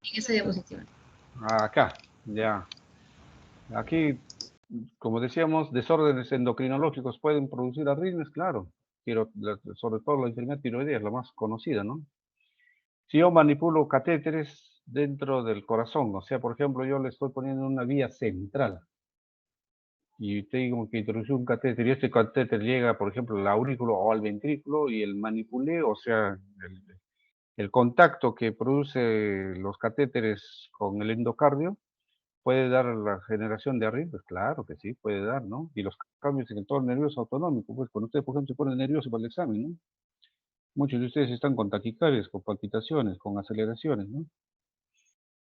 en esa diapositiva. Acá, ya. Aquí, como decíamos, desórdenes endocrinológicos pueden producir arritmias, claro. Pero sobre todo la enfermedad tiroidea es la más conocida, ¿no? Si yo manipulo catéteres dentro del corazón, o sea, por ejemplo, yo le estoy poniendo una vía central y tengo que introducir un catéter y este catéter llega, por ejemplo, al aurículo o al ventrículo y el manipulé, o sea, el contacto que produce los catéteres con el endocardio puede dar la generación de arritmias, claro que sí, puede dar, ¿no? Y los cambios en el tono nervioso autonómico, pues cuando usted, por ejemplo, se pone nervioso para el examen, ¿no? Muchos de ustedes están con taquicardias, con palpitaciones, con aceleraciones, ¿no?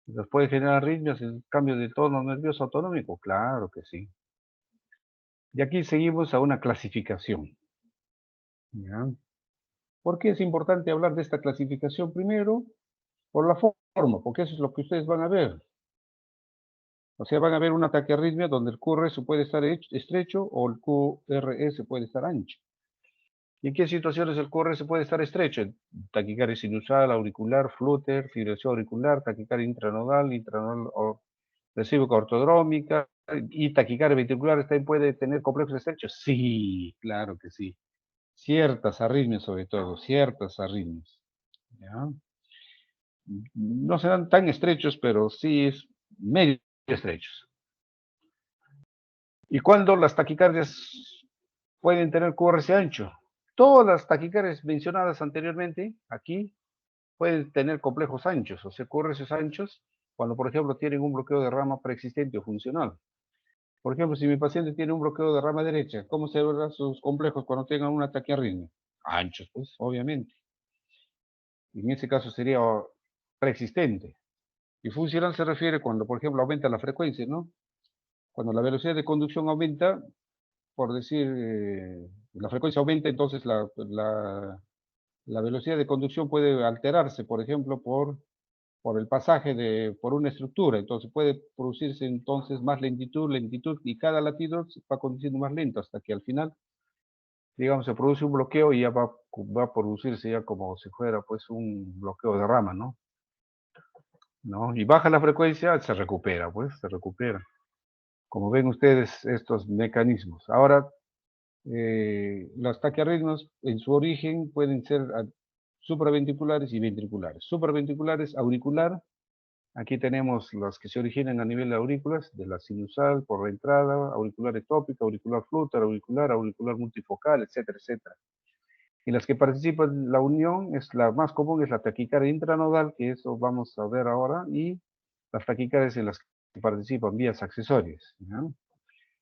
¿Los puede generar arritmias el cambio de tono nervioso autonómico? Claro que sí. Y aquí seguimos a una clasificación. ¿Ya? ¿Por qué es importante hablar de esta clasificación? Primero, por la forma, porque eso es lo que ustedes van a ver. O sea, van a ver una taquiarritmia donde el QRS puede estar estrecho o el QRS puede estar ancho. ¿Y en qué situaciones el QRS puede estar estrecho? Taquicardia sinusal, auricular, flúter, fibrilación auricular, taquicardia intranodal o recíproca ortodrómica, y taquicardia ventricular también puede tener complejos estrechos. Sí, claro que sí. Ciertas arritmias sobre todo, ciertas arritmias. ¿Ya? No serán tan estrechos, pero sí es medio estrechos. ¿Y cuándo las taquicardias pueden tener QRS ancho? Todas las taquicardias mencionadas anteriormente, aquí, pueden tener complejos anchos, o sea, QRS anchos, cuando, por ejemplo, tienen un bloqueo de rama preexistente o funcional. Por ejemplo, si mi paciente tiene un bloqueo de rama derecha, ¿cómo se verán sus complejos cuando tengan una taquiarritmia? Anchos, pues, obviamente. En ese caso sería preexistente. Y funcional se refiere cuando, por ejemplo, aumenta la frecuencia, ¿no? Cuando la velocidad de conducción aumenta, por decir, la frecuencia aumenta, entonces la velocidad de conducción puede alterarse, por ejemplo, por el pasaje por una estructura. Entonces puede producirse entonces más lentitud, y cada latido va conduciendo más lento hasta que al final, digamos, se produce un bloqueo y ya va a producirse ya como si fuera pues un bloqueo de rama, ¿no? ¿No? Y baja la frecuencia, se recupera, pues, se recupera. Como ven ustedes estos mecanismos. Ahora, las taquiarritmias en su origen pueden ser supraventriculares y ventriculares. Supraventriculares, auricular. Aquí tenemos las que se originan a nivel de aurículas, de la sinusal, por la entrada, auricular ectópica, auricular flúter, auricular multifocal, etcétera, etcétera. Y las que participan en la unión, la más común es la taquicardia intranodal, que eso vamos a ver ahora, y las taquicardias en las que participan vías accesorias. ¿No?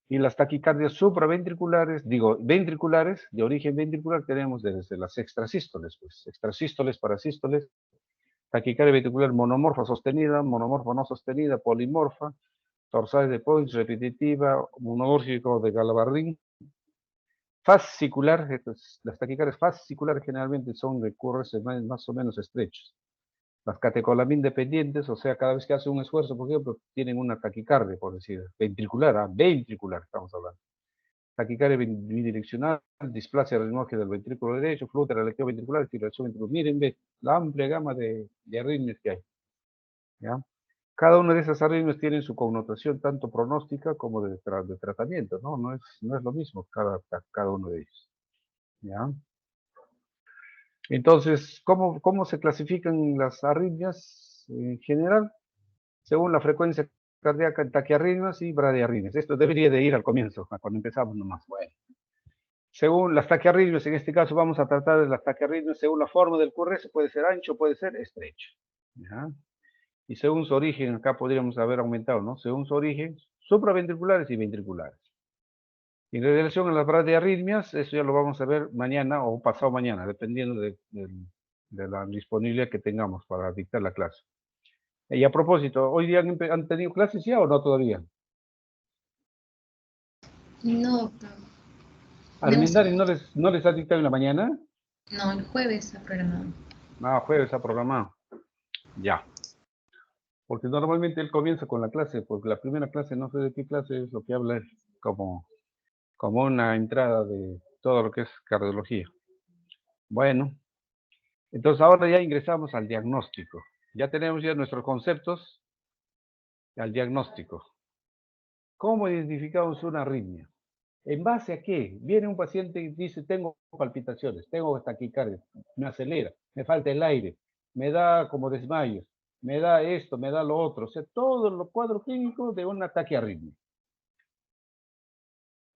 Y las taquicardias supraventriculares, digo, ventriculares, de origen ventricular, tenemos desde las extrasístoles, pues, extrasístoles, parasístoles, taquicardia ventricular monomorfa sostenida, monomorfa no sostenida, polimorfa, torsal de Pons, repetitiva, monogórgico de Galabardín, fascicular, las taquicardias fasciculares generalmente son de QRS más o menos estrechos. Las catecolamín dependientes, o sea, cada vez que hace un esfuerzo, por ejemplo, tienen una taquicardia, por decir, ventricular, ventricular, estamos hablando. Taquicardia bidireccional, displasia renológica del ventrículo derecho, flúter electroventricular, fibrilación ventricular. Miren, ve, la amplia gama de arritmias que hay. ¿Ya? Cada una de esas arritmias tiene su connotación tanto pronóstica como de tratamiento, ¿no? No es lo mismo cada uno de ellos. ¿Ya? Entonces, ¿cómo se clasifican las arritmias en general? Según la frecuencia cardíaca en taquiarritmias y bradiarritmias. Esto debería de ir al comienzo, cuando empezamos nomás. Bueno. Según las taquiarritmias, en este caso vamos a tratar de las taquiarritmias según la forma del QRS, puede ser ancho, puede ser estrecho. ¿Ya? Y según su origen, acá podríamos haber aumentado, ¿no? Según su origen, supraventriculares y ventriculares. En relación a las bradiarritmias, eso ya lo vamos a ver mañana o pasado mañana, dependiendo de la disponibilidad que tengamos para dictar la clase. Y a propósito, ¿hoy día han tenido clases ya o no todavía? No, ¿Armendari no les ha dictado en la mañana? no, el jueves está programado. No, jueves ha programado. Ya. Porque normalmente él comienza con la clase, porque la primera clase, no sé de qué clase es lo que habla él, como una entrada de todo lo que es cardiología. Bueno, entonces ahora ya ingresamos al diagnóstico. Ya tenemos ya nuestros conceptos al diagnóstico. ¿Cómo identificamos una arritmia? ¿En base a qué? Viene un paciente y dice, tengo palpitaciones, tengo taquicardia, me acelera, me falta el aire, me da como desmayos, me da esto, me da lo otro. O sea, todo lo cuadro clínico de un ataque arritmia.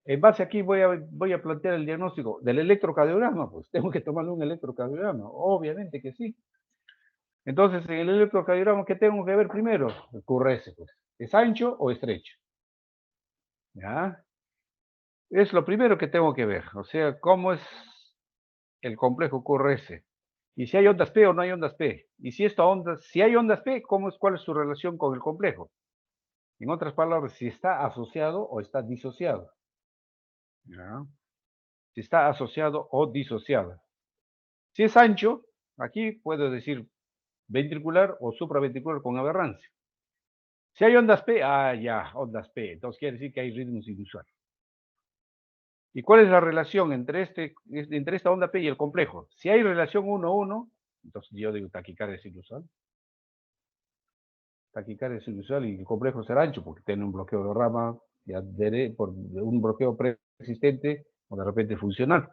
En base aquí voy a plantear el diagnóstico del electrocardiograma, pues tengo que tomarle un electrocardiograma, obviamente que sí. Entonces, en el electrocardiograma, ¿qué tengo que ver primero? El QRS, pues. ¿Es ancho o estrecho? ¿Ya? Es lo primero que tengo que ver, o sea, cómo es el complejo QRS. Y si hay ondas P o no hay ondas P. Y si hay ondas P, ¿cuál es su relación con el complejo? En otras palabras, si está asociado o está disociado. ¿Ya? Si está asociado o disociado. Si es ancho, aquí puedo decir ventricular o supraventricular con aberrancia. Si hay ondas P, ya, ondas P. Entonces quiere decir que hay ritmos inusuales. ¿Y cuál es la relación entre esta onda P y el complejo? Si hay relación 1-1, entonces yo digo taquicardia sinusal. Taquicardia sinusal y el complejo será ancho porque tiene un bloqueo de rama por un bloqueo preexistente o de repente funcional.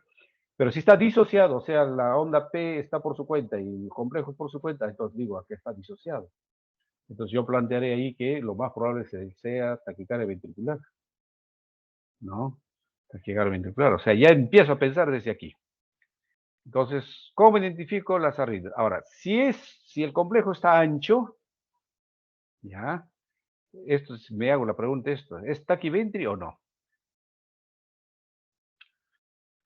Pero si está disociado, o sea, la onda P está por su cuenta y el complejo es por su cuenta, entonces digo, aquí está disociado. Entonces yo plantearé ahí que lo más probable sea taquicardia ventricular, ¿no? Taquicardia ventricular, o sea, ya empiezo a pensar desde aquí. Entonces, ¿cómo identifico las arritmias? Ahora, si el complejo está ancho, ¿ya? Me hago la pregunta ¿es taquiventri o no?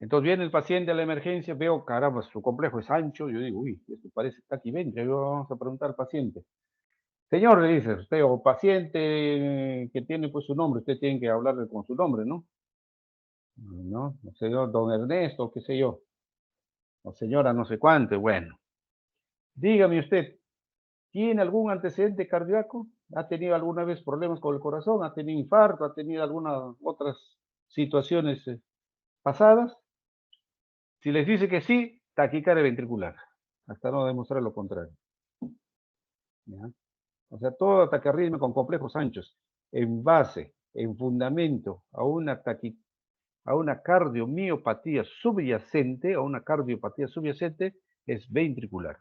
Entonces viene el paciente a la emergencia, veo, caramba, su complejo es ancho, yo digo, uy, esto parece taquiventri, vamos a preguntar al paciente. Señor, le dice usted, o paciente que tiene pues su nombre, usted tiene que hablarle con su nombre, ¿no? ¿No? Señor don Ernesto, qué sé yo, o señora no sé cuánto, bueno. Dígame usted, ¿tiene algún antecedente cardíaco? ¿Ha tenido alguna vez problemas con el corazón? ¿Ha tenido infarto? ¿Ha tenido algunas otras situaciones pasadas? Si les dice que sí, taquicardia ventricular, hasta no demostrar lo contrario. ¿Ya? O sea, toda taquiarritmia con complejos anchos, en base, en fundamento a una cardiomiopatía subyacente, es ventricular.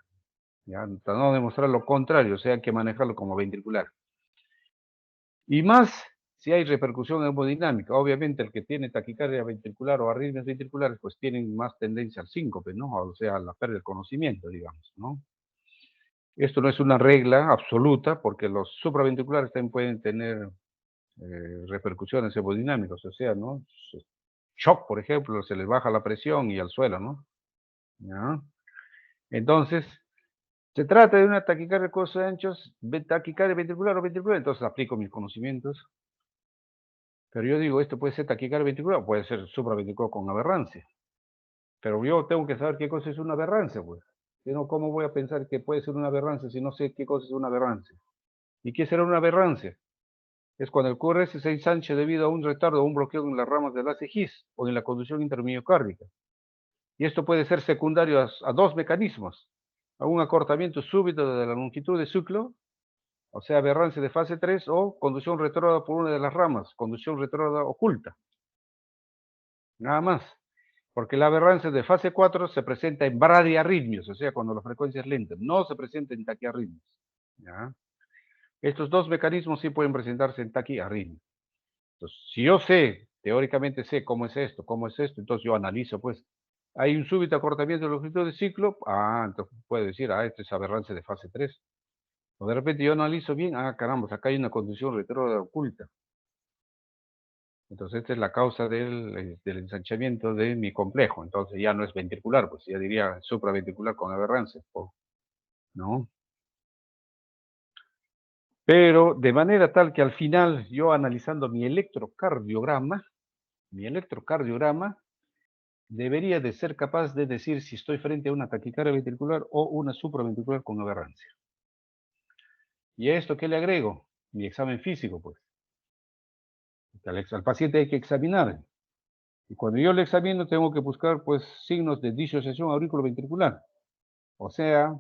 ¿Ya? Hasta no demostrar lo contrario, o sea, hay que manejarlo como ventricular. Y más si hay repercusión hemodinámica. Obviamente el que tiene taquicardia ventricular o arritmias ventriculares, pues tienen más tendencia al síncope, ¿no? O sea, a la pérdida del conocimiento, digamos, ¿no? Esto no es una regla absoluta, porque los supraventriculares también pueden tener repercusiones hemodinámicas, o sea, ¿no? Shock, por ejemplo, se les baja la presión y al suelo, ¿no? ¿Ya? Entonces, se trata de una taquicardia con anchos, taquicardia ventricular o ventricular, entonces aplico mis conocimientos. Pero yo digo, esto puede ser taquicardia ventricular, puede ser supraventricular con aberrancia. Pero yo tengo que saber qué cosa es una aberrancia, pues. Si no, ¿cómo voy a pensar que puede ser una aberrancia si no sé qué cosa es una aberrancia? ¿Y qué será una aberrancia? Es cuando el QRS se ensancha debido a un retardo o un bloqueo en las ramas del ACGIS o en la conducción intermiocárdica. Y esto puede ser secundario a dos mecanismos. A un acortamiento súbito de la longitud de ciclo, o sea, aberrancia de fase 3, o conducción retrógrada por una de las ramas, conducción retrógrada oculta. Nada más. Porque la aberrancia de fase 4 se presenta en bradiarritmias, o sea, cuando la frecuencia es lenta, no se presenta en taquiarritmias. ¿Ya? Estos dos mecanismos sí pueden presentarse en taquiarritmia. Entonces, si yo teóricamente sé cómo es esto, entonces yo analizo, pues, hay un súbito acortamiento de longitud de ciclo, entonces puedo decir, esto es aberrancia de fase 3. O de repente yo analizo bien, caramba, acá hay una condición retrógrada oculta. Entonces, esta es la causa del ensanchamiento de mi complejo. Entonces, ya no es ventricular, pues ya diría supraventricular con aberrancia, ¿no? Pero de manera tal que al final, yo analizando mi electrocardiograma, debería de ser capaz de decir si estoy frente a una taquicardia ventricular o una supraventricular con aberrancia. ¿Y a esto qué le agrego? Mi examen físico, pues. Al paciente hay que examinar. Y cuando yo le examino, tengo que buscar, pues, signos de disociación aurículo-ventricular. O sea,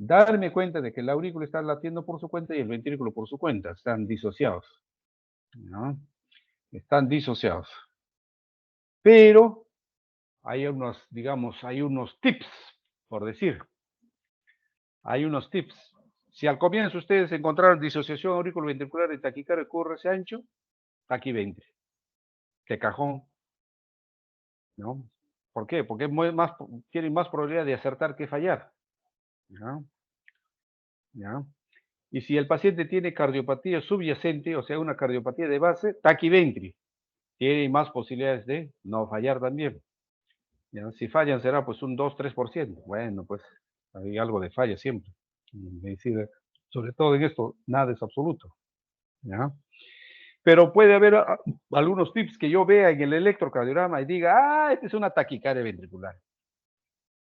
darme cuenta de que el aurículo está latiendo por su cuenta y el ventrículo por su cuenta. Están disociados, ¿no? Están disociados. Pero hay unos, digamos, hay unos tips, por decir. Hay unos tips. Si al comienzo ustedes encontraron disociación auriculoventricular y taquicardia QRS ancho, taquiventri, de cajón, ¿no? ¿Por qué? Porque tienen más probabilidad de acertar que fallar, ¿no? ¿Ya? Y si el paciente tiene cardiopatía subyacente, o sea, una cardiopatía de base, taquiventri, tiene más posibilidades de no fallar también. ¿Ya? Si fallan será pues un 2-3%. Bueno, pues hay algo de falla siempre. En medicina, sobre todo en esto, nada es absoluto. ¿Ya? Pero puede haber algunos tips que yo vea en el electrocardiograma y diga, ah, esta es una taquicardia ventricular.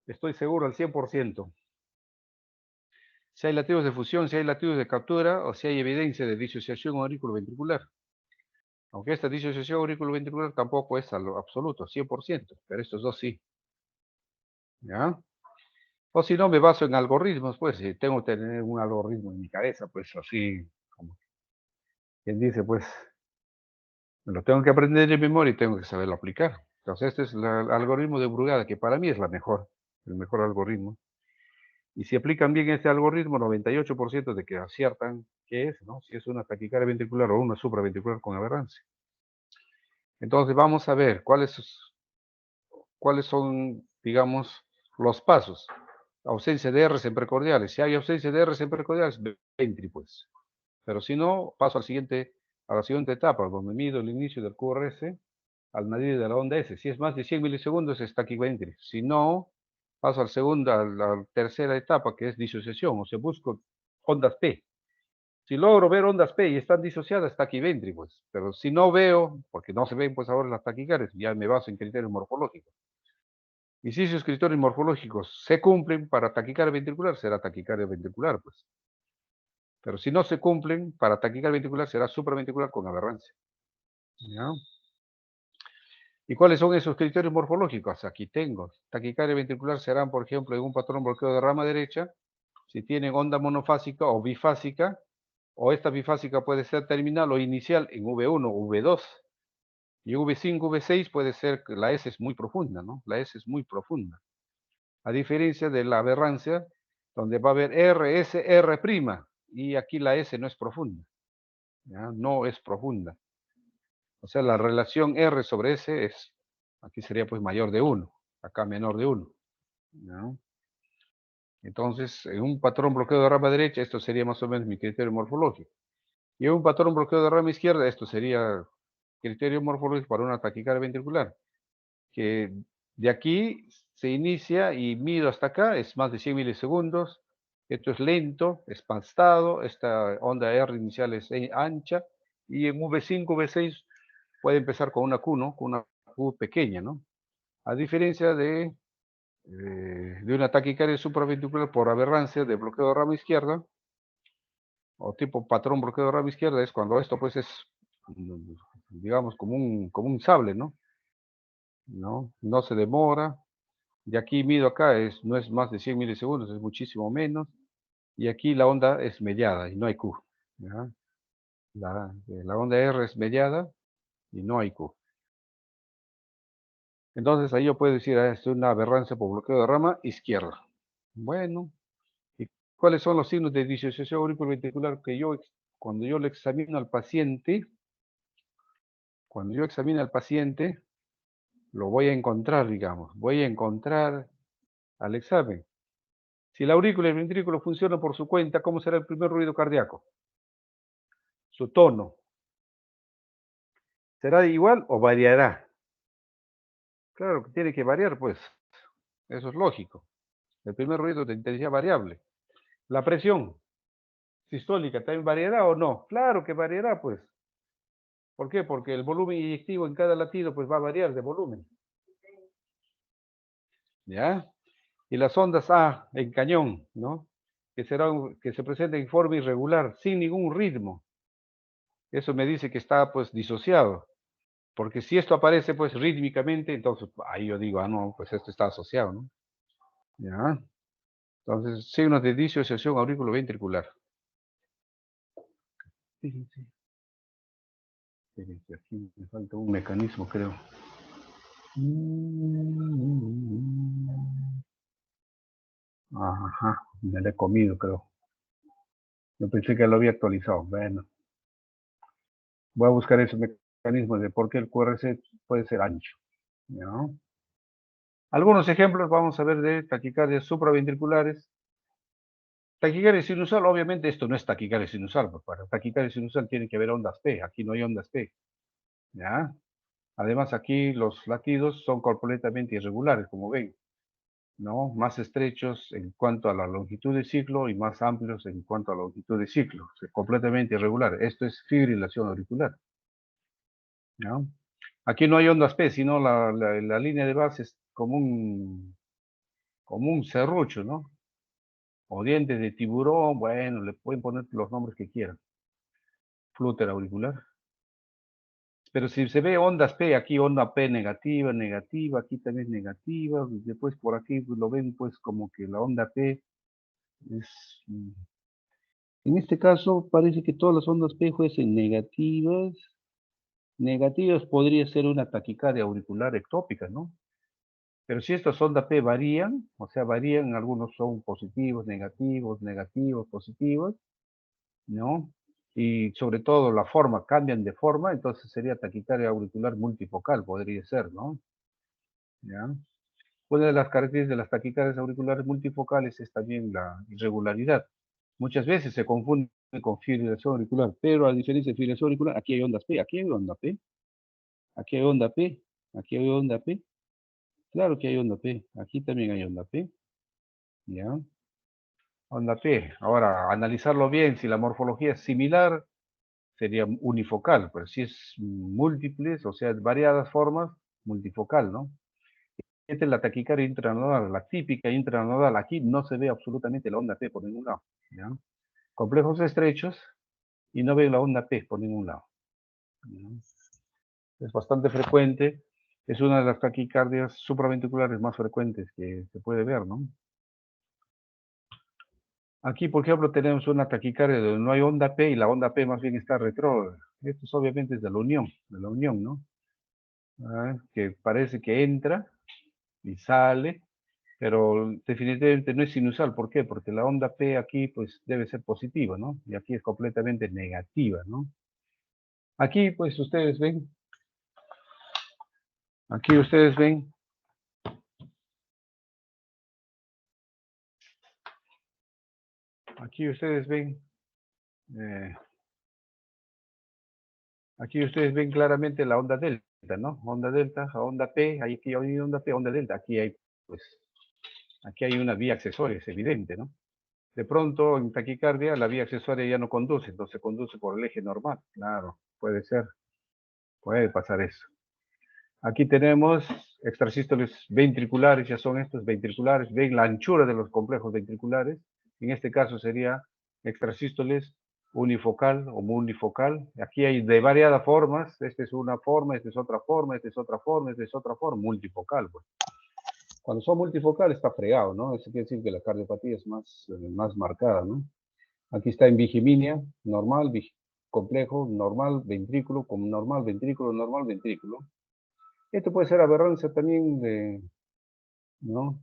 Estoy seguro al 100%. Si hay latidos de fusión, si hay latidos de captura o si hay evidencia de disociación auriculoventricular. Aunque esta disociación auriculoventricular tampoco es a lo absoluto, 100%, pero estos dos sí. ¿Ya? O si no, me baso en algoritmos, pues, si tengo que tener un algoritmo en mi cabeza, pues, así, como quien dice, pues, me lo tengo que aprender de memoria y tengo que saberlo aplicar. Entonces, este es el algoritmo de Brugada, que para mí es el mejor algoritmo. Y si aplican bien este algoritmo, 98% de que aciertan qué es, ¿no? Si es una taquicardia ventricular o una supraventricular con aberrancia. Entonces, vamos a ver cuáles son, digamos, los pasos. Ausencia de R's en precordiales. Si hay ausencia de R's en precordiales, ventri, pues. Pero si no, paso a la siguiente etapa, donde mido el inicio del QRS al medir de la onda S. Si es más de 100 milisegundos, es taquiventri. Si no, paso a la tercera etapa, que es disociación, o sea, busco ondas P. Si logro ver ondas P y están disociadas, taquiventri, pues. Pero si no veo, porque no se ven, pues ahora las taquicardias, ya me baso en criterios morfológicos. Y si esos criterios morfológicos se cumplen para taquicardia ventricular, será taquicardia ventricular, pues. Pero si no se cumplen, para taquicardia ventricular será supraventricular con aberrancia. ¿Ya? ¿Y cuáles son esos criterios morfológicos? Aquí tengo. Taquicardia ventricular serán, por ejemplo, en un patrón bloqueo de rama derecha, si tienen onda monofásica o bifásica, o esta bifásica puede ser terminal o inicial en V1 o V2. Y V5, V6 puede ser que la S es muy profunda, ¿no? La S es muy profunda. A diferencia de la aberrancia, donde va a haber R, S, R', y aquí la S no es profunda. ¿Ya? No es profunda. O sea, la relación R sobre S es, aquí sería pues mayor de 1, acá menor de 1. ¿Ya? Entonces, en un patrón bloqueo de rama derecha, esto sería más o menos mi criterio morfológico. Y en un patrón bloqueo de rama izquierda, esto sería criterio morfológico para una taquicardia ventricular. Que de aquí se inicia y mido hasta acá, es más de 100 milisegundos. Esto es lento, es pastado, esta onda R inicial es ancha, y en V5, V6 puede empezar con una Q, ¿no? Con una Q pequeña, ¿no? A diferencia de una taquicardia supraventricular por aberrancia de bloqueo de rama izquierda, o tipo patrón bloqueo de rama izquierda, es cuando esto pues es, digamos, como un sable, ¿no? ¿No? No se demora. Y aquí mido acá, no es más de 100 milisegundos, es muchísimo menos. Y aquí la onda es mediada y no hay Q. ¿Ya? La onda R es mediada y no hay Q. Entonces ahí yo puedo decir, esto es una aberrancia por bloqueo de rama izquierda. Bueno, ¿y cuáles son los signos de disociación auriculoventricular que cuando yo le examino al paciente, lo voy a encontrar, digamos, voy a encontrar al examen? Si la aurícula y el ventrículo funcionan por su cuenta, ¿cómo será el primer ruido cardíaco? Su tono. ¿Será igual o variará? Claro que tiene que variar, pues. Eso es lógico. El primer ruido de intensidad variable. La presión sistólica también variará o no. Claro que variará, pues. ¿Por qué? Porque el volumen inyectivo en cada latido pues va a variar de volumen. ¿Ya? Y las ondas A en cañón, ¿no? Que se presenten en forma irregular, sin ningún ritmo. Eso me dice que está pues disociado. Porque si esto aparece pues rítmicamente, entonces ahí yo digo, ah, no, pues esto está asociado, ¿no? ¿Ya? Entonces, signos de disociación auriculoventricular. Fíjense. Fíjense, aquí me falta un mecanismo, creo. Ajá, me lo he comido, creo. Yo pensé que lo había actualizado. Bueno, voy a buscar ese mecanismo de por qué el QRS puede ser ancho. ¿No? Algunos ejemplos vamos a ver de taquicardias supraventriculares. Taquicardia sinusal, obviamente esto no es taquicardia sinusal, pues para taquicardia sinusal tiene que haber ondas P, aquí no hay ondas P. ¿Ya? Además aquí los latidos son completamente irregulares, como ven, ¿no? Más estrechos en cuanto a la longitud de ciclo y más amplios en cuanto a la longitud de ciclo. O sea, completamente irregular. Esto es fibrilación auricular. ¿No? Aquí no hay ondas P, sino la línea de base es como un serrucho, ¿no? O dientes de tiburón, bueno, le pueden poner los nombres que quieran. Flúter auricular. Pero si se ve ondas P, aquí onda P negativa, negativa, aquí también negativa, después por aquí pues, lo ven pues como que la onda P es... En este caso parece que todas las ondas P fuesen negativas. Negativas podría ser una taquicardia auricular ectópica, ¿no? Pero si estas ondas P varían, o sea, varían, algunos son positivos, negativos, negativos, positivos, ¿no? Y sobre todo la forma, cambian de forma, entonces sería taquicardia auricular multifocal, podría ser, ¿no? ¿Ya? Una de las características de las taquicardias auriculares multifocales es también la irregularidad. Muchas veces se confunde con fibrilación auricular, pero a diferencia de fibrilación auricular, aquí hay ondas P, aquí hay onda P, aquí hay onda P, aquí hay onda P. Claro que hay onda P, aquí también hay onda P, ¿ya? Onda P. Ahora, analizarlo bien, si la morfología es similar, sería unifocal, pero si es múltiples, o sea, variadas formas, multifocal, ¿no? Esta es la taquicardia intranodal, la típica intranodal. Aquí no se ve absolutamente la onda P por ningún lado, ¿ya? Complejos estrechos y no veo la onda P por ningún lado, ¿ya? Es bastante frecuente, es una de las taquicardias supraventriculares más frecuentes que se puede ver, ¿no? Aquí, por ejemplo, tenemos una taquicardia donde no hay onda P y la onda P más bien está retrógrada. Esto es, obviamente es de la unión, ¿no? Que parece que entra y sale, pero definitivamente no es sinusal. ¿Por qué? Porque la onda P aquí pues debe ser positiva, ¿no? Y aquí es completamente negativa, ¿no? Aquí pues aquí ustedes ven, aquí ustedes ven, eh, aquí ustedes ven claramente la onda delta, ¿no? Onda delta, onda P, aquí hay onda P, onda delta, aquí hay pues, aquí hay una vía accesoria, es evidente, ¿no? De pronto en taquicardia la vía accesoria ya no conduce, entonces conduce por el eje normal, claro, puede ser, puede pasar eso. Aquí tenemos extrasístoles ventriculares, ya son estos ventriculares, ven la anchura de los complejos ventriculares, en este caso sería extrasístoles unifocal o multifocal. Aquí hay de variadas formas, esta es una forma, esta es otra forma, esta es otra forma, esta es otra forma, multifocal. Pues. Cuando son multifocales está fregado, ¿no? Eso quiere decir que la cardiopatía es más marcada, ¿no? Aquí está en vigiminia, normal, complejo, normal, ventrículo, como normal, ventrículo, normal, ventrículo. Esto puede ser aberrancia también de, ¿no?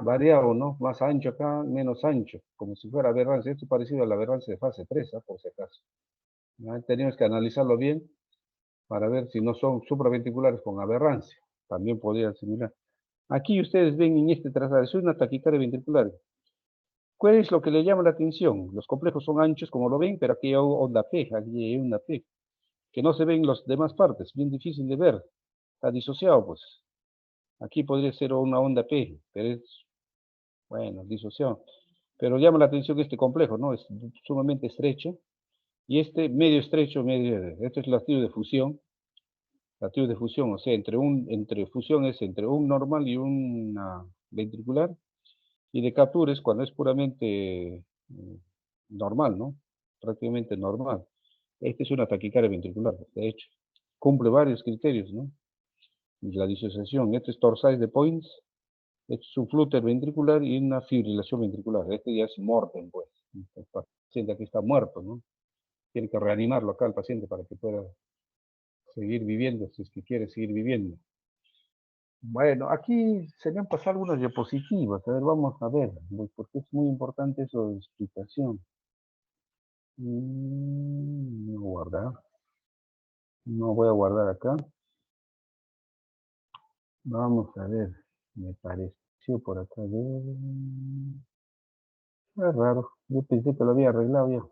Variado, ¿no? Más ancho acá, menos ancho, como si fuera aberrancia. Esto es parecido a la aberrancia de fase 3, ¿eh? Por si acaso. ¿Ya? Tenemos que analizarlo bien para ver si no son supraventriculares con aberrancia. También podría ser similar. Aquí ustedes ven en este trazado, es una taquicardia ventricular. ¿Cuál es lo que le llama la atención? Los complejos son anchos, como lo ven, pero aquí hay onda P, aquí hay una P, que no se ven en las demás partes, bien difícil de ver. Está disociado, pues. Aquí podría ser una onda P, pero es, bueno, disociado. Pero llama la atención este complejo, ¿no? Es sumamente estrecho. Y este medio estrecho, este es latido de fusión, o sea, entre fusión es entre un normal y una ventricular. Y de captura es cuando es puramente normal, ¿no? Prácticamente normal. Esta es una taquicardia ventricular, de hecho. Cumple varios criterios, ¿no? La disociación, este es torsades de Points, Esto es un flúter ventricular y una fibrilación ventricular. Este ya es mortem, pues. El paciente aquí está muerto, ¿no? Tiene que reanimarlo acá al paciente para que pueda seguir viviendo, si es que quiere seguir viviendo. Bueno, aquí se me han pasado algunas diapositivas. A ver, vamos a ver, porque es muy importante eso de explicación. No guardar. No voy a guardar acá. Vamos a ver. Me pareció por acá. Es raro. Yo pensé que lo había arreglado ya.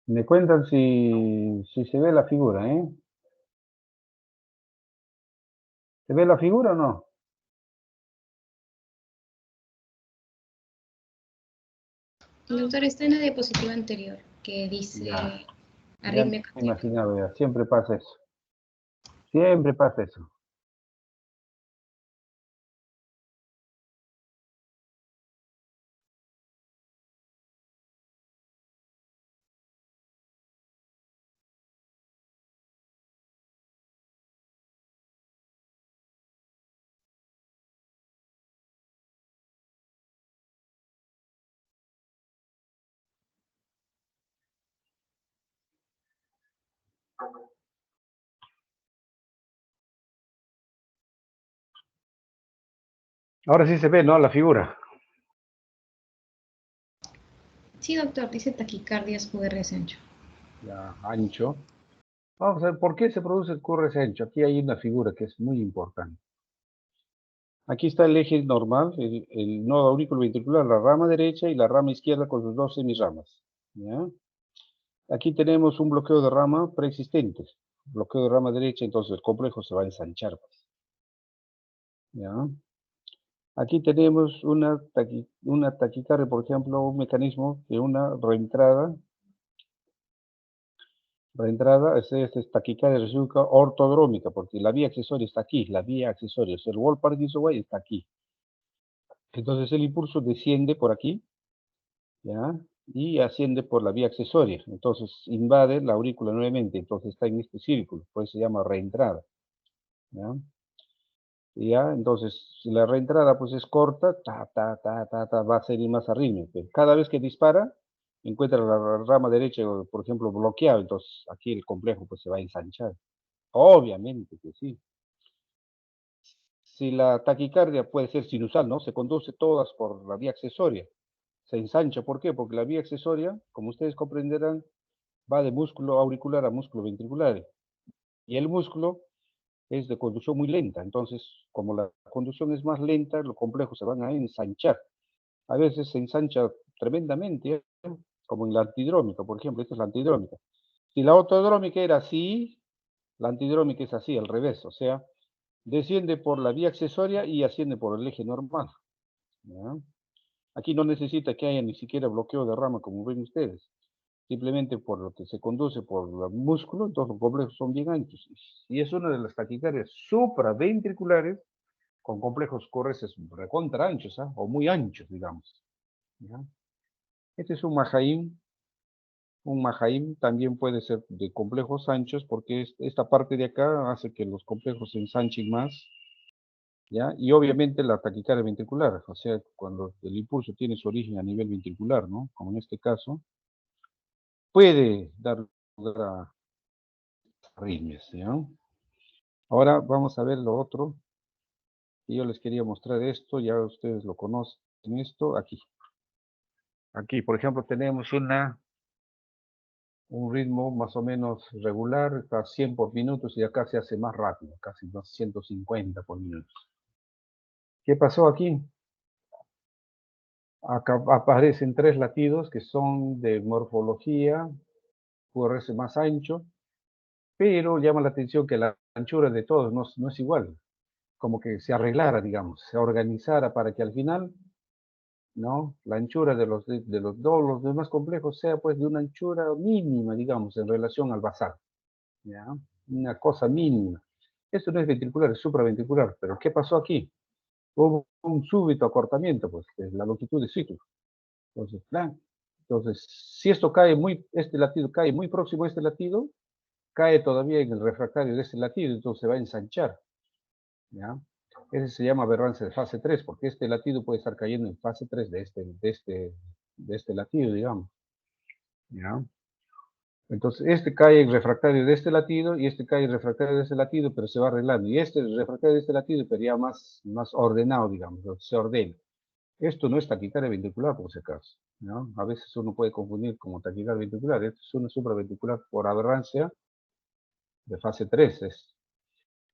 Me cuentan si se ve la figura, ¿eh? ¿Se ve la figura o no? Doctor, está en la diapositiva anterior que Ya, dice ya me arritmia he cardíaca. imaginado ya. Siempre pasa eso. Siempre pasa eso. Ahora sí se ve, ¿no? La figura. Sí, doctor, dice taquicardias QRS ancho. Ya, ancho. Vamos a ver, ¿por qué se produce el QRS ancho? Aquí hay una figura que es muy importante. Aquí está el eje normal, el nodo aurículo ventricular, la rama derecha y la rama izquierda con sus dos semiramas. ¿Ya? Aquí tenemos un bloqueo de rama preexistente. Bloqueo de rama derecha, entonces el complejo se va a ensanchar, pues. ¿Ya? Aquí tenemos una taquicardia, por ejemplo, un mecanismo de una reentrada es taquicardia recíproca ortodrómica, porque la vía accesoria está aquí, la vía accesoria, o sea, el wall Parkinson Way está aquí. Entonces el impulso desciende por aquí, ¿ya? Y asciende por la vía accesoria. Entonces invade la aurícula nuevamente, entonces está en este círculo, por eso se llama reentrada, ¿ya? ¿Ya? Entonces, si la reentrada pues es corta, va a seguir más arritmia. Pero cada vez que dispara, encuentra la rama derecha, por ejemplo, bloqueado, entonces aquí el complejo pues se va a ensanchar. Obviamente que sí. Si la taquicardia puede ser sinusal, ¿no? Se conduce todas por la vía accesoria. Se ensancha, ¿por qué? Porque la vía accesoria, como ustedes comprenderán, va de músculo auricular a músculo ventricular. Y el músculo es de conducción muy lenta. Entonces, como la conducción es más lenta, los complejos se van a ensanchar. A veces se ensancha tremendamente, ¿eh? Como en la antidrómica, por ejemplo. Esta es la antidrómica. Si la ortodrómica era así, la antidrómica es así, al revés. O sea, desciende por la vía accesoria y asciende por el eje normal. ¿Ya? Aquí no necesita que haya ni siquiera bloqueo de rama, como ven ustedes. Simplemente por lo que se conduce por el músculo, entonces los complejos son bien anchos. Y es una de las taquicardias supraventriculares con complejos QRS recontra anchos, ¿ah? O muy anchos, digamos. ¿Ya? Este es un Mahaim. Un Mahaim también puede ser de complejos anchos porque esta parte de acá hace que los complejos se ensanchen más. ¿Ya? Y obviamente la taquicardia ventricular, o sea, cuando el impulso tiene su origen a nivel ventricular, ¿no? Como en este caso, puede dar lugar a arritmias, ¿ya? Ahora vamos a ver lo otro. Y yo les quería mostrar esto, ya ustedes lo conocen esto, aquí. Aquí, por ejemplo, tenemos un ritmo más o menos regular, está a 100 por minuto y acá se hace más rápido, casi 150 por minuto. ¿Qué pasó aquí? Acá aparecen tres latidos que son de morfología, QRS más ancho, pero llama la atención que la anchura de todos no es igual, como que se arreglara, digamos, se organizara para que al final ¿no? La anchura los demás complejos sea pues de una anchura mínima, digamos, en relación al basal, ¿ya? Una cosa mínima. Esto no es ventricular, es supraventricular, pero ¿qué pasó aquí? Hubo un súbito acortamiento, pues, de la longitud de ciclo. Entonces, si esto cae este latido cae muy próximo a este latido, cae todavía en el refractario de este latido, entonces se va a ensanchar, ¿ya? Ese se llama aberrancia de fase 3, porque este latido puede estar cayendo en fase 3 de este latido, digamos, ¿ya? Entonces, este cae en refractario de este latido y este cae en refractario de este latido, pero se va arreglando. Y este refractario de este latido, pero ya más ordenado, digamos, se ordena. Esto no es taquicardia ventricular, por si acaso, ¿no? A veces uno puede confundir como taquicardia ventricular. Esto es una supraventricular por aberrancia de fase 3.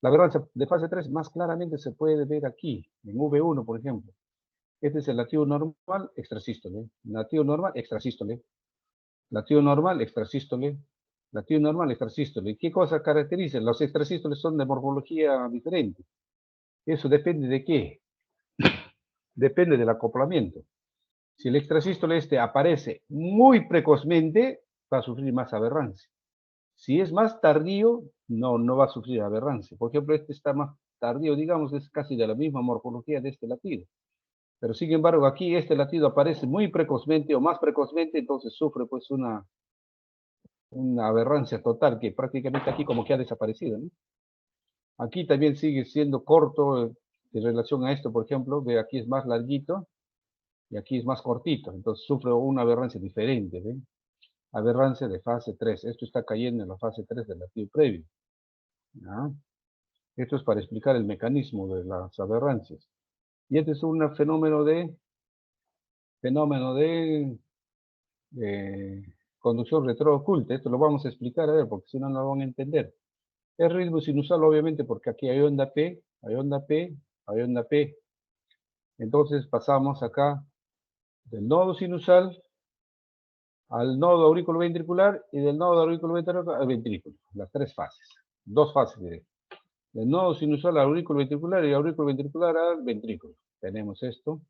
La aberrancia de fase 3 más claramente se puede ver aquí, en V1, por ejemplo. Este es el latido normal, extrasístole. Latido normal, extrasístole. Latido normal, extrasístole. Latido normal, extrasístole. ¿Qué cosa caracteriza? Los extrasístoles son de morfología diferente. Eso depende de qué. Depende del acoplamiento. Si el extrasístole aparece muy precozmente, va a sufrir más aberrancia. Si es más tardío, no va a sufrir aberrancia. Por ejemplo, este está más tardío, digamos, es casi de la misma morfología de este latido. Pero sin embargo, aquí este latido aparece muy precozmente o más precozmente, entonces sufre pues una aberrancia total que prácticamente aquí como que ha desaparecido, ¿no? Aquí también sigue siendo corto en relación a esto, por ejemplo, ve aquí es más larguito y aquí es más cortito, entonces sufre una aberrancia diferente, ¿ven? Aberrancia de fase 3. Esto está cayendo en la fase 3 del latido previo, ¿ya? Esto es para explicar el mecanismo de las aberrancias. Y este es un fenómeno de conducción retrooculta. Esto lo vamos a explicar, a ver, porque si no, no lo van a entender. Es ritmo sinusal, obviamente, porque aquí hay onda P, hay onda P, hay onda P. Entonces pasamos acá del nodo sinusal al nodo auriculoventricular y del nodo auriculoventricular al ventrículo. Las tres fases. Dos fases directas. Del nodo sinusal al auriculoventricular y auriculoventricular al ventrículo. Tenemos esto.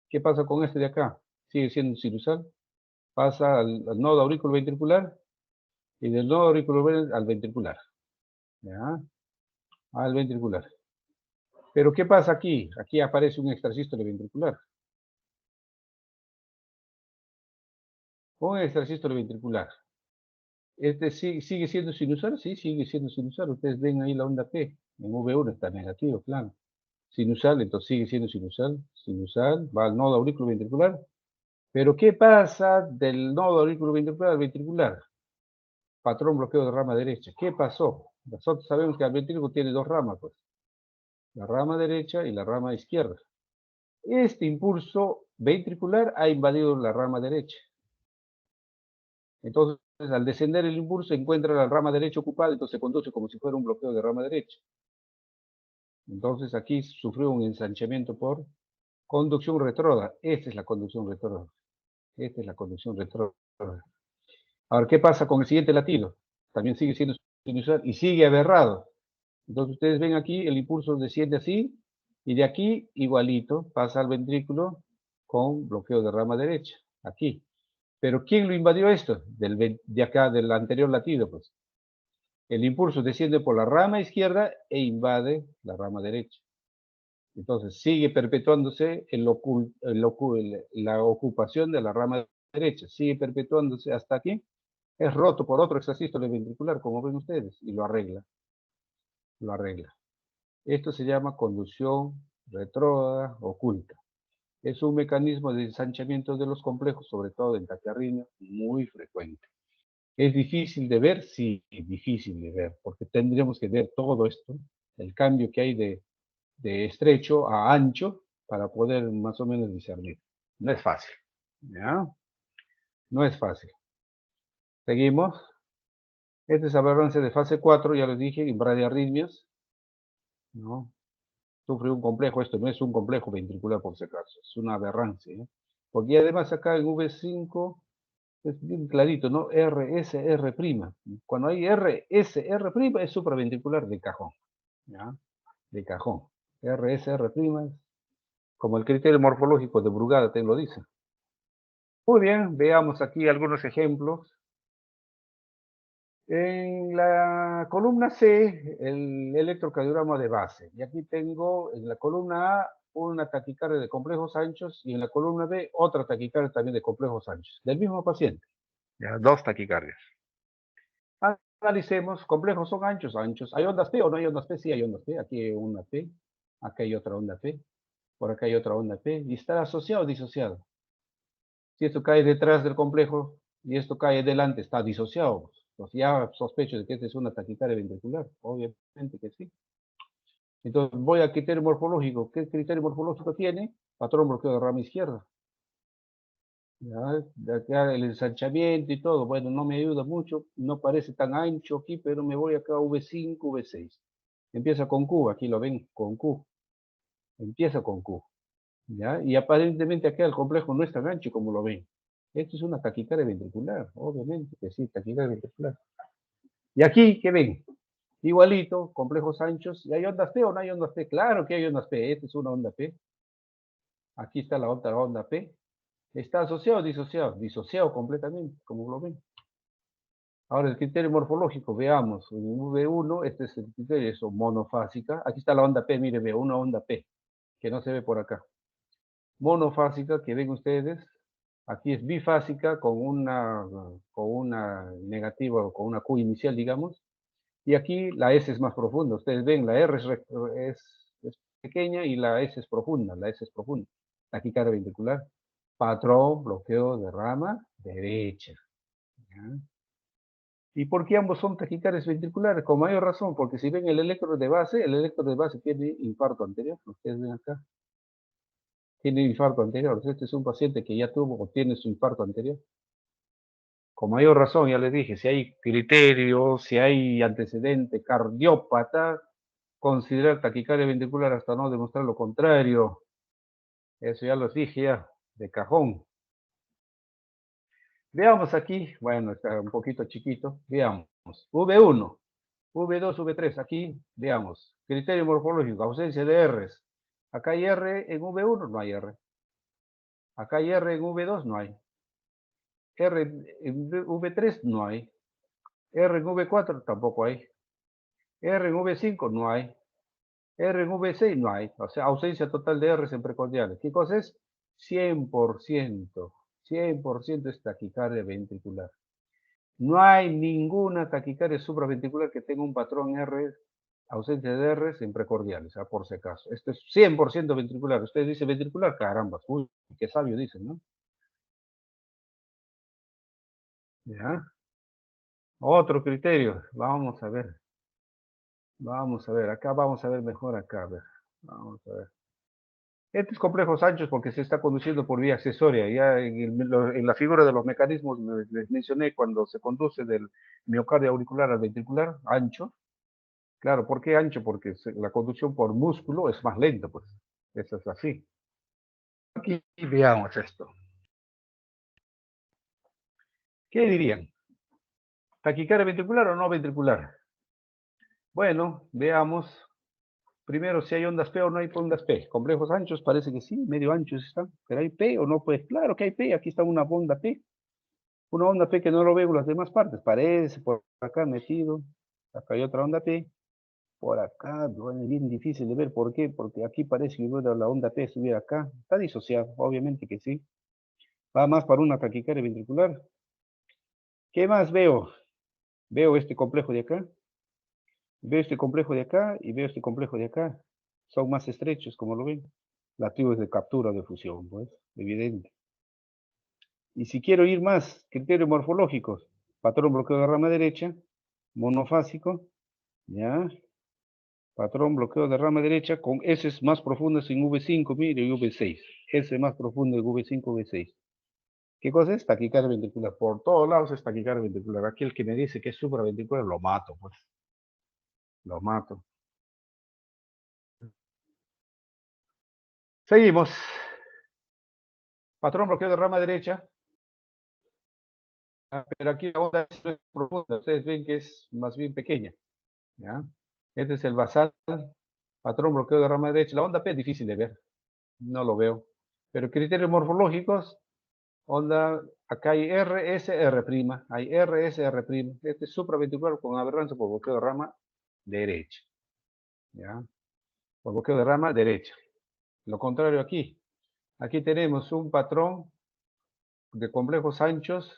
¿Qué pasa con este de acá? Sigue siendo sinusal. Pasa al nodo auriculoventricular y del nodo auriculoventricular al ventricular. ¿Ya? Al ventricular. Pero ¿qué pasa aquí? Aquí aparece un extrasístole ventricular. Un extrasístole ventricular. Este sigue siendo sinusal, sí, sigue siendo sinusal. Ustedes ven ahí la onda P. En V1 está negativo, claro. Sinusal, entonces sigue siendo sinusal. Sinusal, va al nodo auriculoventricular. Pero ¿qué pasa del nodo auriculoventricular al ventricular? Patrón bloqueo de rama derecha. ¿Qué pasó? Nosotros sabemos que el ventrículo tiene dos ramas, pues. La rama derecha y la rama izquierda. Este impulso ventricular ha invadido la rama derecha. Entonces, al descender el impulso, encuentra la rama derecha ocupada, entonces se conduce como si fuera un bloqueo de rama derecha. Entonces, aquí sufrió un ensanchamiento por conducción retrógrada. Esta es la conducción retrógrada. Esta es la conducción retrógrada. Ahora, ¿qué pasa con el siguiente latido? También sigue siendo sinusal y sigue aberrado. Entonces, ustedes ven aquí, el impulso desciende así, y de aquí, igualito, pasa al ventrículo con bloqueo de rama derecha. Aquí. Pero ¿quién lo invadió esto? De acá, del anterior latido, pues. El impulso desciende por la rama izquierda e invade la rama derecha. Entonces sigue perpetuándose la ocupación de la rama derecha. Sigue perpetuándose hasta aquí. Es roto por otro extrasístole ventricular, como ven ustedes, y lo arregla. Lo arregla. Esto se llama conducción retrógrada oculta. Es un mecanismo de ensanchamiento de los complejos, sobre todo en taquiarritmia, muy frecuente. ¿Es difícil de ver? Sí, es difícil de ver, porque tendríamos que ver todo esto, el cambio que hay de estrecho a ancho, para poder más o menos discernir. No es fácil, ¿ya? No es fácil. Seguimos. Este es aberrancia de fase 4, ya les dije, en bradiarritmias, ¿no? Sufre un complejo, esto no es un complejo ventricular por si acaso, es una aberrancia, ¿eh? Porque además acá en V5 es bien clarito, ¿no? RSR'. Cuando hay RSR' es supraventricular de cajón, ¿ya? De cajón. RSR' como el criterio morfológico de Brugada te lo dice. Muy bien, veamos aquí algunos ejemplos. En la columna C, el electrocardiograma de base. Y aquí tengo en la columna A una taquicardia de complejos anchos y en la columna B otra taquicardia también de complejos anchos, del mismo paciente. Ya, dos taquicardias. Analicemos, complejos son anchos, anchos. ¿Hay ondas P o no hay ondas P? Sí, hay ondas P. Aquí hay una P, acá hay otra onda P, por acá hay otra onda P. ¿Y está asociado o disociado? Si esto cae detrás del complejo y esto cae delante, está disociado. Pues ya sospecho de que esta es una taquicardia ventricular. Obviamente que sí. Entonces voy al criterio morfológico. ¿Qué criterio morfológico tiene? Patrón bloqueo de rama izquierda. ¿Ya? De acá el ensanchamiento y todo. Bueno, no me ayuda mucho. No parece tan ancho aquí, pero me voy acá a V5, V6. Empieza con Q, aquí lo ven, con Q. Empieza con Q. ¿Ya? Y aparentemente acá el complejo no es tan ancho como lo ven. Esto es una taquicardia ventricular, obviamente que sí, taquicardia ventricular. Y aquí, ¿qué ven? Igualito, complejos anchos. ¿Y hay ondas P o no hay ondas P? Claro que hay ondas P. Esta es una onda P. Aquí está la otra onda P. ¿Está asociado o disociado? Disociado completamente, como lo ven. Ahora el criterio morfológico, veamos. En V1, este es el criterio, es monofásica. Aquí está la onda P, mire, veo una onda P, que no se ve por acá. Monofásica, que ven ustedes. Aquí es bifásica con una negativa o con una Q inicial, digamos. Y aquí la S es más profunda. Ustedes ven, la R es pequeña y la S es profunda. La S es profunda. Taquicardia ventricular. Patrón, bloqueo de rama derecha. ¿Ya? ¿Y por qué ambos son taquicardias ventriculares? Con mayor razón, porque si ven el electro de base tiene infarto anterior. Ustedes ven acá. Tiene infarto anterior. Este es un paciente que ya tuvo o tiene su infarto anterior. Con mayor razón, ya les dije, si hay criterio, si hay antecedente cardiópata, considerar taquicardia ventricular hasta no demostrar lo contrario. Eso ya los dije ya, de cajón. Veamos aquí, bueno, está un poquito chiquito, veamos. V1, V2, V3, aquí, veamos. Criterio morfológico, ausencia de Rs. Acá hay R en V1, no hay R. Acá hay R en V2, no hay. R en V3, no hay. R en V4, tampoco hay. R en V5, no hay. R en V6 no hay, o sea, ausencia total de Rs en precordiales. ¿Qué cosa es? 100%, 100% es taquicardia ventricular. No hay ninguna taquicardia supraventricular que tenga un patrón R, ausencia de Rs en precordiales, por si acaso. Esto es 100% ventricular. Ustedes dicen ventricular, caramba, uy, qué sabio dicen, ¿no? ¿Ya? Otro criterio, vamos a ver. Vamos a ver, acá vamos a ver mejor acá, a ver. Vamos a ver. Estos complejos anchos porque se está conduciendo por vía accesoria. Ya en la figura de los mecanismos les mencioné cuando se conduce del miocardio auricular al ventricular, ancho. Claro, ¿por qué ancho? Porque la conducción por músculo es más lenta, pues. Eso es así. Aquí veamos esto. ¿Qué dirían? ¿Taquicardia ventricular o no ventricular? Bueno, veamos. Primero, si hay ondas P o no hay ondas P. Complejos anchos, parece que sí, medio anchos están. Pero hay P o no, pues claro que hay P. Aquí está una onda P. Una onda P que no lo veo en las demás partes. Parece por acá metido. Acá hay otra onda P. Por acá, bueno, es bien difícil de ver. ¿Por qué? Porque aquí parece que la onda P estuviera acá. Está disociado, obviamente que sí. Va más para una taquicardia ventricular. ¿Qué más veo? Veo este complejo de acá. Veo este complejo de acá y veo este complejo de acá. Son más estrechos, como lo ven. Lativos de captura de fusión, pues, evidente. Y si quiero ir más, criterios morfológicos. Patrón bloqueo de rama derecha, monofásico, ¿ya? Patrón bloqueo de rama derecha con S más profundas en V5, mire, y V6. S más profundo en V5, V6. ¿Qué cosa es? Taquicardia ventricular. Por todos lados es taquicardia ventricular. Aquel que me dice que es supraventricular, lo mato, pues. Lo mato. Seguimos. Patrón bloqueo de rama derecha. Pero aquí la onda es profunda. Ustedes ven que es más bien pequeña. ¿Ya? Este es el basal. Patrón bloqueo de rama derecha. La onda P es difícil de ver. No lo veo. Pero criterios morfológicos, onda, acá hay RSR', hay RSR'. Este es supraventricular con aberrancia por bloqueo de rama derecha. ¿Ya? Por bloqueo de rama derecha. Lo contrario aquí. Aquí tenemos un patrón de complejos anchos,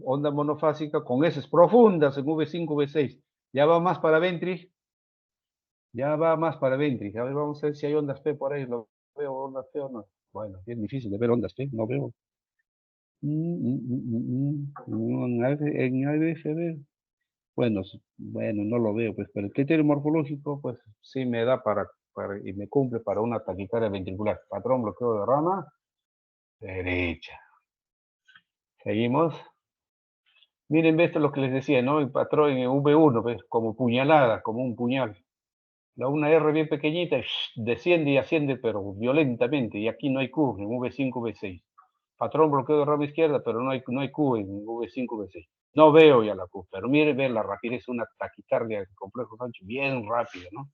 onda monofásica, con heces profundas en V5, V6. Ya va más para ventri. Ya va más para ventri. A ver, vamos a ver si hay ondas P por ahí. ¿Lo veo ondas P o no? Bueno, es difícil de ver ondas P. No veo. En ABCD. Bueno, bueno, no lo veo, pues, pero el criterio morfológico, pues, sí me da y me cumple para una taquicardia ventricular. Patrón bloqueo de rama derecha. Seguimos. Miren, esto es lo que les decía, ¿no? El patrón en V1, ¿ves? Como puñalada, como un puñal. Una R bien pequeñita, desciende y asciende, pero violentamente, y aquí no hay Q en V5, V6. Patrón bloqueo de rama izquierda, pero no hay Q en V5, V6. No veo ya la Q, pero miren, ve la rapidez, una taquicardia de complejos anchos bien rápida, ¿no?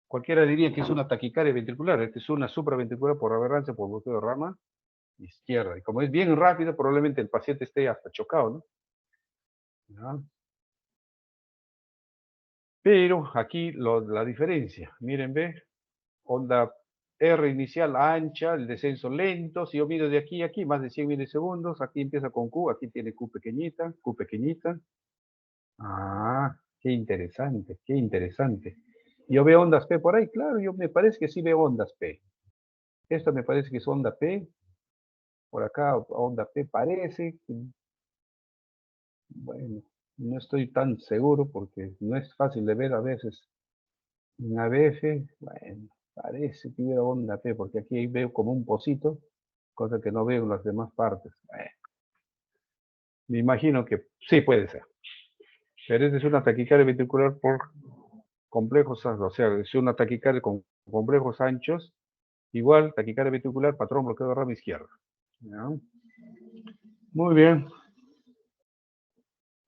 Cualquiera diría que es una taquicardia ventricular, esta es una supraventricular por aberrancia por bloqueo de rama izquierda. Y como es bien rápida, probablemente el paciente esté hasta chocado, ¿no? ¿Ya? Pero aquí la diferencia, miren, ve, onda R inicial ancha, el descenso lento, si yo mido de aquí a aquí, más de 100 milisegundos, aquí empieza con Q, aquí tiene Q pequeñita, Q pequeñita. Ah, qué interesante, qué interesante. Yo veo ondas P por ahí, claro, yo me parece que sí veo ondas P. Esta me parece que es onda P, por acá onda P parece, bueno, no estoy tan seguro porque no es fácil de ver a veces. En ABF, bueno, parece que hubiera onda P, porque aquí veo como un pocito, cosa que no veo en las demás partes. Bueno, me imagino que sí puede ser. Pero esta es una taquicardia ventricular por complejos, o sea, es una taquicardia con complejos anchos, igual taquicardia ventricular, patrón bloqueo de rama izquierda. ¿Ya? Muy bien.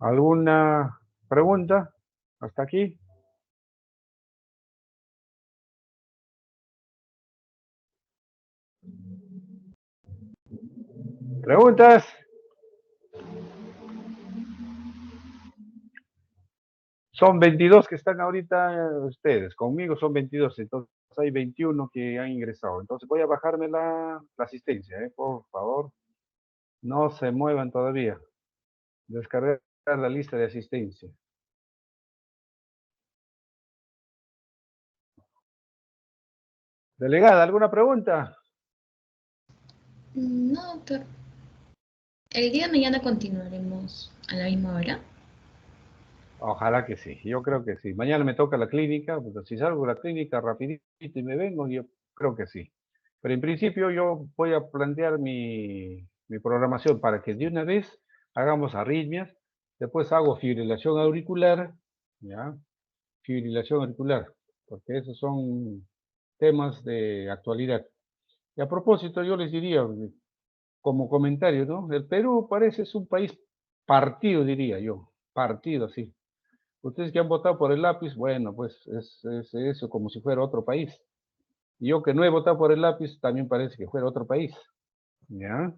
¿Alguna pregunta hasta aquí? ¿Preguntas? Son 22 que están ahorita ustedes, conmigo son 22, entonces hay 21 que han ingresado. Entonces voy a bajarme la asistencia, por favor. No se muevan todavía. Descargar la lista de asistencia. Delegada, ¿alguna pregunta? No, doctor. El día de mañana continuaremos a la misma hora. Ojalá que sí, yo creo que sí. Mañana me toca la clínica, pues si salgo de la clínica rapidito y me vengo, yo creo que sí. Pero en principio yo voy a plantear mi programación para que de una vez hagamos arritmias, después hago fibrilación auricular, ¿ya? Fibrilación auricular, porque esos son temas de actualidad. Y a propósito, yo les diría, como comentario, ¿no? El Perú parece es un país partido, diría yo, partido, sí. Ustedes que han votado por el lápiz, bueno, pues es eso como si fuera otro país. Y yo que no he votado por el lápiz, también parece que fuera otro país. ¿Ya?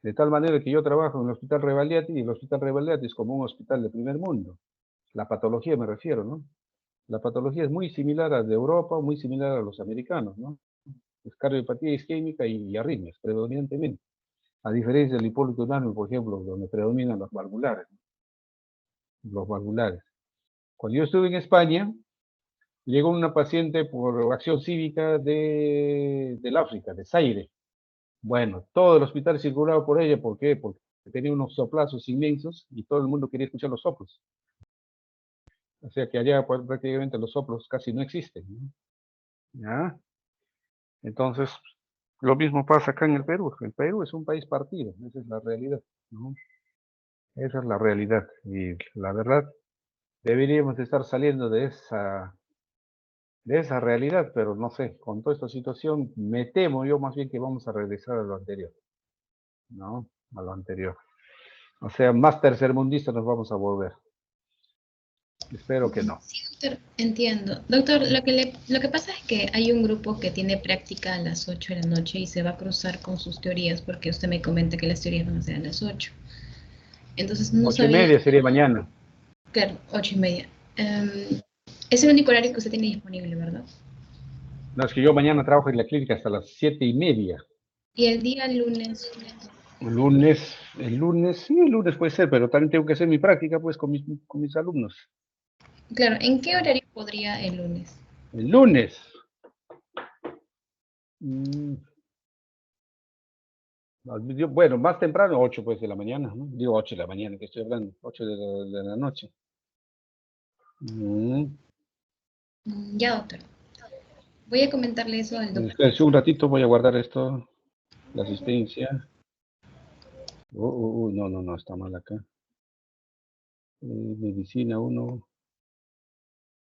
De tal manera que yo trabajo en el Hospital Revaliati y el Hospital Revaliati es como un hospital de primer mundo. La patología me refiero, ¿no? La patología es muy similar a de Europa, muy similar a los americanos, ¿no? Es cardiopatía isquémica y arritmias, predominantemente. A diferencia del Hipólito Unánime, por ejemplo, donde predominan los valvulares. Los valvulares. Cuando yo estuve en España, llegó una paciente por acción cívica del África, de Zaire. Bueno, todo el hospital circulaba por ella, ¿por qué? Porque tenía unos soplazos inmensos y todo el mundo quería escuchar los soplos. O sea que allá pues, prácticamente los soplos casi no existen, ¿no? ¿Ya? Entonces, lo mismo pasa acá en el Perú. El Perú es un país partido, esa es la realidad, ¿no? Esa es la realidad. Y la verdad, deberíamos estar saliendo de esa realidad, pero no sé, con toda esta situación, me temo yo más bien que vamos a regresar a lo anterior, ¿no? A lo anterior. O sea, más tercermundistas nos vamos a volver. Espero que no. Sí, doctor, entiendo. Doctor, lo que pasa es que hay un grupo que tiene práctica a las 8 de la noche y se va a cruzar con sus teorías porque usted me comenta que las teorías van a ser a las 8. Entonces no Ocho y sabía, media sería mañana. claro, 8:30. Es el único horario que usted tiene disponible, ¿verdad? No, es que yo mañana trabajo en la clínica hasta las 7:30. Y el día lunes, Sí, el lunes puede ser, pero también tengo que hacer mi práctica pues con mis alumnos. claro, ¿en qué horario podría el lunes? El lunes. mm, bueno, más temprano, 8 pues de la mañana, ¿no? Digo 8 de la mañana que estoy hablando, 8 de la noche. Mm, Ya, doctor. Voy a comentarle eso al doctor. Espérese un ratito, voy a guardar esto, la asistencia. No, no, no, está mal acá. Medicina 1,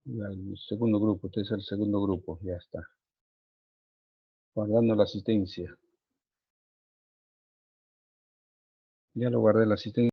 el segundo grupo, este es el segundo grupo, ya está. Guardando la asistencia. Ya lo guardé la asistencia.